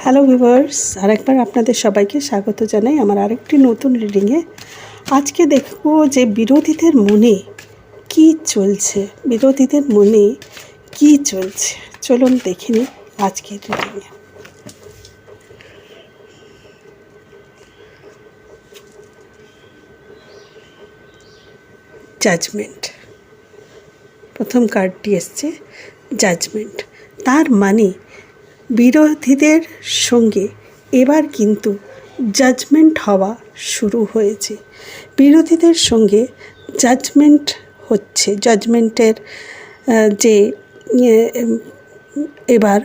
Hello viewers, আরেকবার আপনাদের সবাইকে স্বাগত জানাই আমার আরেকটি নতুন রিডিংয়ে। আজকে দেখব যে বিরোধীদের মনে কি চলছে, বিরোধীদের মনে কি চলছে। চলুন দেখে নিই আজকের রিডিংয়ে। জাজমেন্ট, প্রথম কার্ডটি এসছে জাজমেন্ট। তার মানে বিরোধীদের সঙ্গে এবার কিন্তু জাজমেন্ট হওয়া শুরু হয়েছে। বিরোধীদের সঙ্গে জাজমেন্ট হচ্ছে, জাজমেন্টের যে এবার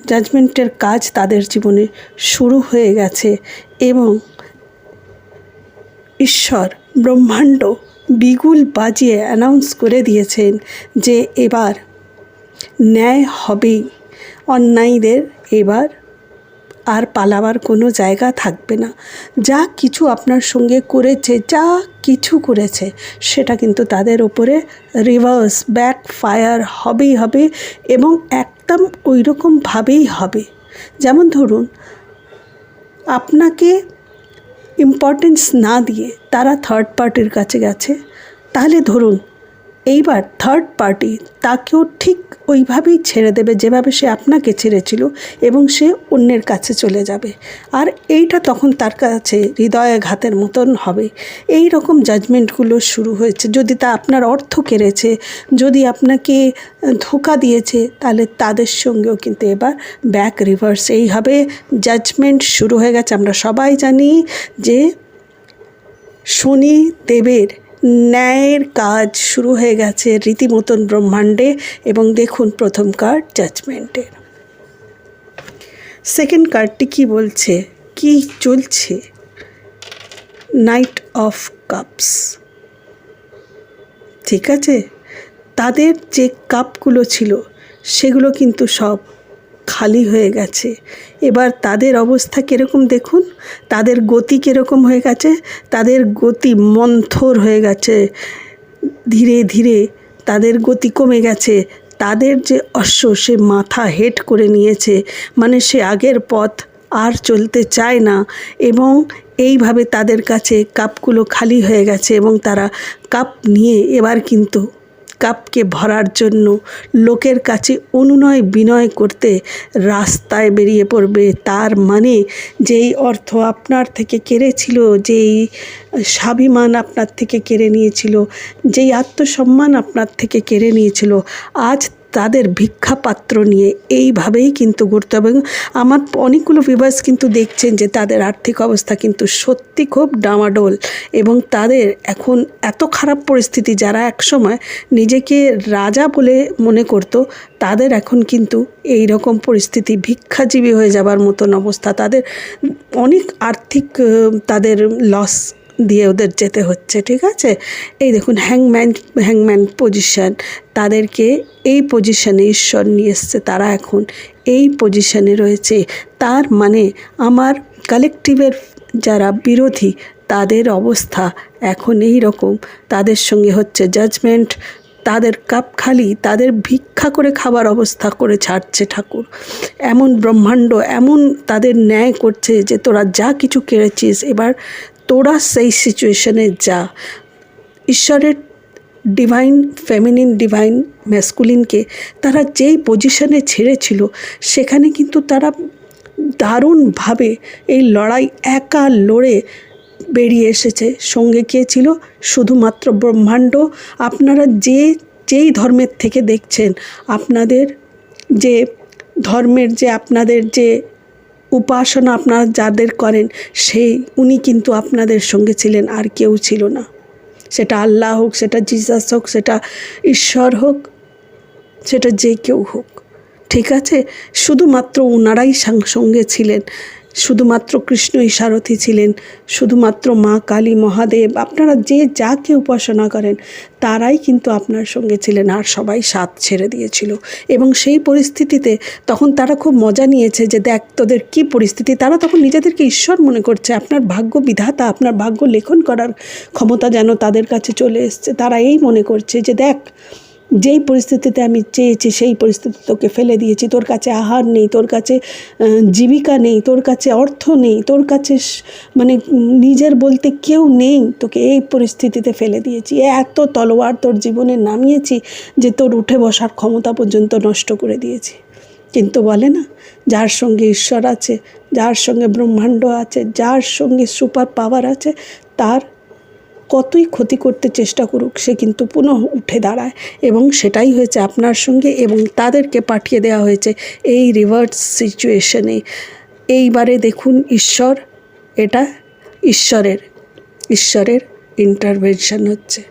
জাজমেন্টের কাজ তাদের জীবনে শুরু হয়ে গেছে এবং ঈশ্বর ব্রহ্মাণ্ড বিগুল বাজিয়ে অ্যানাউন্স করে দিয়েছেন যে এবার ন্যায় হবেই। অন্যায়ীদের এবার আর পালাবার কোনো জায়গা থাকবে না। যা কিছু আপনার সঙ্গে করেছে, যা কিছু করেছে, সেটা কিন্তু তাদের ওপরে রিভার্স ব্যাক ফায়ার হবেই হবে এবং একদম ওই রকমভাবেই হবে। যেমন ধরুন, আপনাকে ইম্পর্টেন্স না দিয়ে তারা থার্ড পার্টির কাছে গেছে, তাহলে ধরুন এইবার থার্ড পার্টি তাকেও ঠিক ওইভাবেই ছেড়ে দেবে যেভাবে সে আপনাকে ছেড়েছিল এবং সে অন্যের কাছে চলে যাবে। আর এইটা তখন তার কাছে হৃদয়াঘাতের মতন হবে। এই রকম জাজমেন্টগুলো শুরু হয়েছে। যদি তা আপনার অর্থ কেড়েছে, যদি আপনাকে ধোঁকা দিয়েছে, তাহলে তাদের সঙ্গেও কিন্তু এবার ব্যাক রিভার্স এইভাবে জাজমেন্ট শুরু হয়ে গেছে। আমরা সবাই জানি যে শনি দেবের ন্যায়ের কাজ শুরু হয়ে গেছে রীতিমতন ব্রহ্মাণ্ডে। এবং দেখুন প্রথম কার্ড জাজমেন্টের। সেকেন্ড কার্ডটি কি বলছে, কি চলছে? Night of cups. ঠিক আছে, তাদের যে কাপগুলো ছিল সেগুলো কিন্তু সব খালি হয়ে গেছে। এবার তাদের অবস্থা কীরকম দেখুন, তাদের গতি কীরকম হয়ে গেছে। তাদের গতি মন্থর হয়ে গেছে, ধীরে ধীরে তাদের গতি কমে গেছে। তাদের যে অশ্ব সে মাথা হেট করে নিয়েছে, মানে সে আগের পথ আর চলতে চায় না। এবং এইভাবে তাদের কাছে কাপগুলো খালি হয়ে গেছে এবং তারা কাপ নিয়ে এবার কিন্তু কাপকে ভরার জন্য লোকের কাছে অনুনয় বিনয় করতে রাস্তায় বেরিয়ে পড়বে। তার মানে যেই অর্থ আপনার থেকে কেড়েছিল, যেই স্বাভিমান আপনার থেকে কেড়ে নিয়েছিল, যেই আত্মসম্মান আপনার থেকে কেড়ে নিয়েছিল, আজ তাদের ভিক্ষাপাত্র নিয়ে এইভাবেই কিন্তু ঘুরতে হবে। আমার অনেকগুলো ভিউয়ার্স কিন্তু দেখছেন যে তাদের আর্থিক অবস্থা কিন্তু সত্যি খুব ডামাডোল এবং তাদের এখন এত খারাপ পরিস্থিতি, যারা একসময় নিজেকে রাজা বলে মনে করত, তাদের এখন কিন্তু এই রকম পরিস্থিতি, ভিক্ষাজীবী হয়ে যাবার মতন অবস্থা। তাদের অনেক আর্থিক তাদের লস দিয়ে ওদের যেতে হচ্ছে। ঠিক আছে, এই দেখুন হ্যাংম্যান পজিশন, তাদেরকে এই পজিশনে ঈশ্বর নিয়ে এসছে। তারা এখন এই পজিশনে রয়েছে। তার মানে আমার কালেকটিভের যারা বিরোধী, তাদের অবস্থা এখন এই রকম। তাদের সঙ্গে হচ্ছে জাজমেন্ট, তাদের কাপ খালি, তাদের ভিক্ষা করে খাবার অবস্থা করে ছাড়ছে ঠাকুর। এমন ব্রহ্মাণ্ড এমন তাদের ন্যায় করছে যে তোরা যা কিছু কেড়েছিস, এবার তোরা সেই সিচুয়েশনে যা। ঈশ্বরের ডিভাইন ফেমিনিন, ডিভাইন ম্যাসকুলিনকে তারা যেই পজিশনে ছেড়েছিল, সেখানে কিন্তু তারা দারুণভাবে এই লড়াই একা লড়ে বেরিয়ে এসেছে। সঙ্গে কে ছিল? শুধুমাত্র ব্রহ্মাণ্ড। আপনারা যেই ধর্মের থেকে দেখছেন, আপনাদের যে ধর্মের যে আপনাদের যে উপাসনা আপনারা যাদের করেন, উনি কিন্তু আপনাদের সঙ্গে ছিলেন, আর কেউ ছিল না। সেটা আল্লাহ হোক, সেটা জিসাস হোক, সেটা ঈশ্বর হোক, সেটা যে কেউ হোক। ঠিক আছে, শুধুমাত্র ওনারাই সঙ্গে ছিলেন। শুধুমাত্র কৃষ্ণই সারথি ছিলেন, শুধুমাত্র মা কালী, মহাদেব, আপনারা যাকে উপাসনা করেন তারাই কিন্তু আপনার সঙ্গে ছিলেন, আর সবাই সাথ ছেড়ে দিয়েছিল। এবং সেই পরিস্থিতিতে তখন তারা খুব মজা নিয়েছে যে দেখ তোদের কী পরিস্থিতি। তারা তখন নিজেদেরকে ঈশ্বর মনে করছে। আপনার ভাগ্য বিধাতা, আপনার ভাগ্য লেখন করার ক্ষমতা যেন তাদের কাছে চলে এসছে। তারা এই মনে করছে যে দেখ যেই পরিস্থিতিতে আমি চেয়েছি সেই পরিস্থিতি তোকে ফেলে দিয়েছি, তোর কাছে আহার নেই, তোর কাছে জীবিকা নেই, তোর কাছে অর্থ নেই, তোর কাছে মানে নিজের বলতে কেউ নেই, তোকে এই পরিস্থিতিতে ফেলে দিয়েছি, এত তলোয়ার তোর জীবনে নামিয়েছি যে তোর উঠে বসার ক্ষমতা পর্যন্ত নষ্ট করে দিয়েছি। কিন্তু বলে না, যার সঙ্গে ঈশ্বর আছে, যার সঙ্গে ব্রহ্মাণ্ড আছে, যার সঙ্গে সুপার পাওয়ার আছে, তার কতই ক্ষতি করতে চেষ্টা করুক সে কিন্তু পুনঃ উঠে দাঁড়ায়। এবং সেটাই হয়েছে আপনার সঙ্গে, এবং তাদেরকে পাঠিয়ে দেওয়া হয়েছে এই রিভার্স সিচুয়েশনে। এইবারে দেখুন ঈশ্বর, এটা ঈশ্বরের ইন্টারভেনশন হচ্ছে,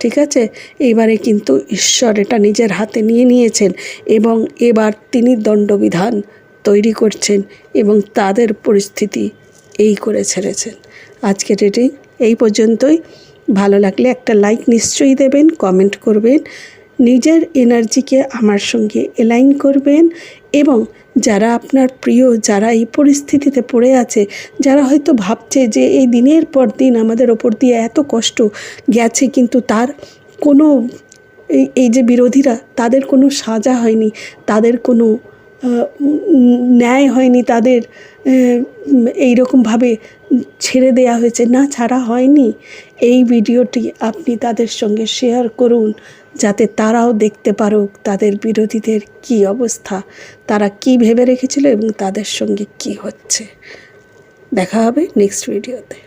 ঠিক আছে। এইবারে কিন্তু ঈশ্বর এটা নিজের হাতে নিয়ে নিয়েছেন এবং এবার তিনি দণ্ডবিধান তৈরি করছেন এবং তাদের পরিস্থিতি এই করে ছেড়েছেন। আজকের রিডিং এই পর্যন্তই। ভালো লাগলে একটা লাইক নিশ্চয়ই দেবেন, কমেন্ট করবেন, নিজের এনার্জিকে আমার সঙ্গে অ্যালাইন করবেন। এবং যারা আপনার প্রিয়, যারা এই পরিস্থিতিতে পড়ে আছে, যারা হয়তো ভাবছে যে এই দিনের পর দিন আমাদের ওপর দিয়ে এত কষ্ট গেছে কিন্তু তার কোনো এই যে বিরোধীরা, তাদের কোনো সাজা হয়নি, তাদের কোনো ন্যায় হয়নি, তাদের এইরকমভাবে ছেড়ে দেয়া হয়েছে, না ছাড়া হয়নি। এই ভিডিওটি আপনি তাদের সঙ্গে শেয়ার করুন যাতে তারাও দেখতে পারুক তাদের বিরোধীদের কী অবস্থা, তারা কি ভেবে রেখেছিল এবং তাদের সঙ্গে কি হচ্ছে। দেখা হবে নেক্সট ভিডিওতে।